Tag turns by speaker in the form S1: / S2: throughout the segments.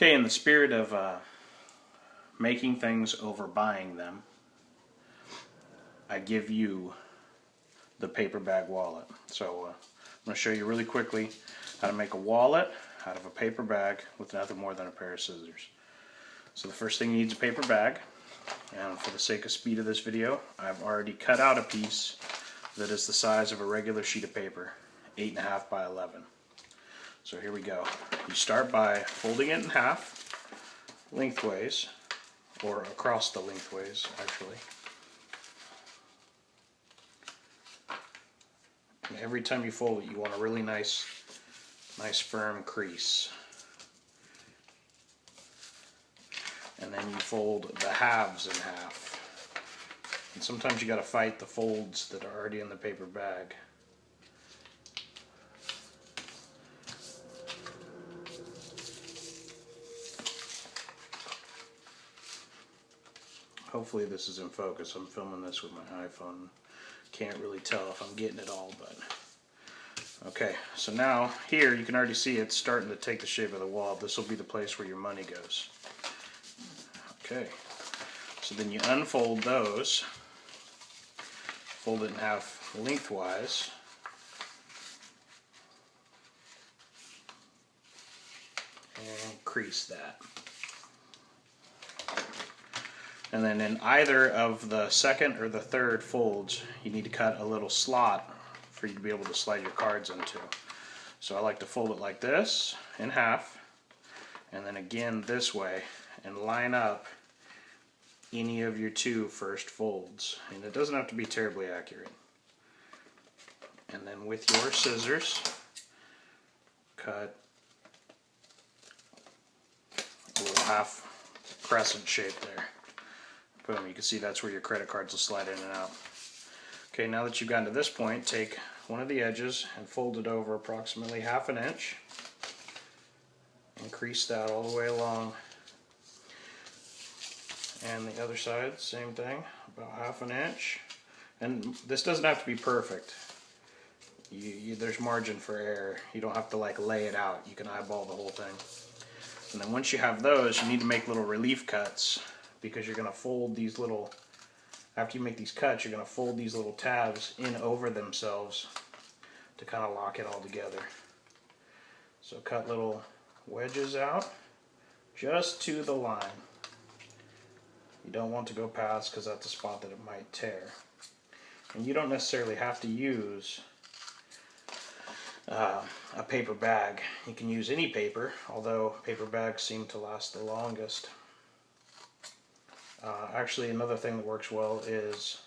S1: Okay, in the spirit of making things over buying them, I give you the paper bag wallet. So I'm going to show you really quickly how to make a wallet out of a paper bag with nothing more than a pair of scissors. So the first thing you need is a paper bag, and for the sake of speed of this video, I've already cut out a piece that is the size of a regular sheet of paper, 8.5 by 11. So here we go. You start by folding it in half, lengthways, or across the lengthways actually. And every time you fold it, you want a really nice firm crease. And then you fold the halves in half. And sometimes you got to fight the folds that are already in the paper bag. Hopefully this is in focus. I'm filming this with my iPhone. Can't really tell if I'm getting it all, but okay. So now here you can already see it's starting to take the shape of the wall. This will be the place where your money goes. Okay. So then you unfold those, fold it in half lengthwise, and crease that. And then in either of the second or the third folds, you need to cut a little slot for you to be able to slide your cards into. So I like to fold it like this, in half, and then again this way, and line up any of your two first folds. And it doesn't have to be terribly accurate. And then with your scissors, cut a little half crescent shape there. Boom, you can see that's where your credit cards will slide in and out. Okay, now that you've gotten to this point, take one of the edges and fold it over approximately 1/2 inch. And crease that all the way along. And the other side, same thing, about 1/2 inch. And this doesn't have to be perfect. There's margin for error. You don't have to like lay it out. You can eyeball the whole thing. And then once you have those, you need to make little relief cuts, because you're going to fold these little, after you make these cuts, you're going to fold these little tabs in over themselves to kind of lock it all together. So cut little wedges out just to the line. You don't want to go past, because that's a spot that it might tear. And you don't necessarily have to use a paper bag. You can use any paper, although paper bags seem to last the longest. Actually, another thing that works well is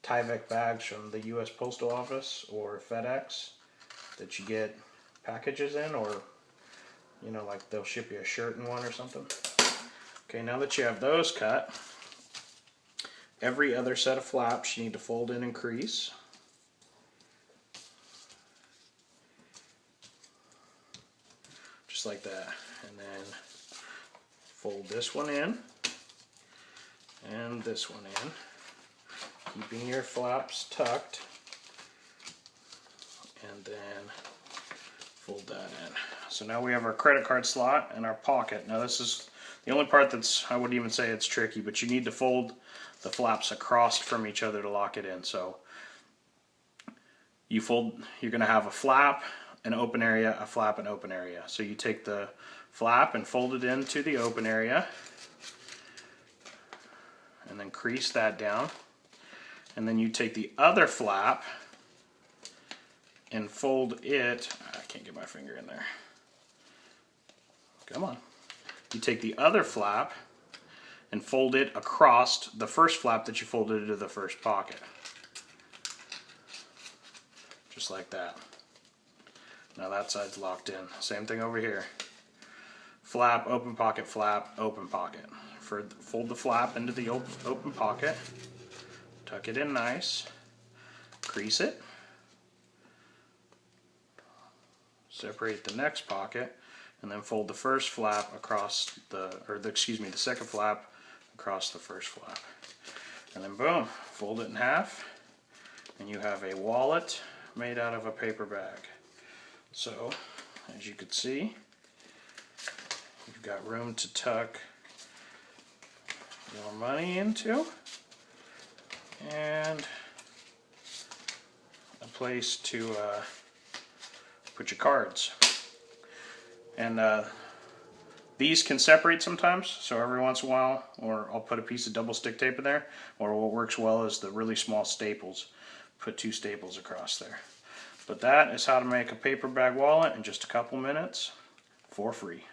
S1: Tyvek bags from the U.S. Postal Office or FedEx that you get packages in, or you know, like they'll ship you a shirt in one or something. Okay, now that you have those cut, every other set of flaps you need to fold in and crease. Just like that. And then fold this one in and this one in, keeping your flaps tucked, and then fold that in. So now we have our credit card slot and our pocket. Now this is the only part that's, I wouldn't even say it's tricky, but you need to fold the flaps across from each other to lock it in. So you fold, you're going to have a flap, an open area, a flap, an open area. So you take the flap and fold it into the open area, and then crease that down. And then you take the other flap and fold it, I can't get my finger in there. Come on. You take the other flap and fold it across the first flap that you folded into the first pocket. Just like that. Now that side's locked in. Same thing over here. Flap, open pocket, flap, open pocket. Fold the flap into the open pocket, tuck it in nice, crease it, separate the next pocket, and then fold the first flap across the second flap across the first flap. And then boom, fold it in half, and you have a wallet made out of a paper bag. So, as you can see, You've got room to tuck your money into, and a place to put your cards. And these can separate sometimes, so every once in a while, or I'll put a piece of double stick tape in there, or what works well is the really small staples. Put 2 staples across there. But that is how to make a paper bag wallet in just a couple minutes for free.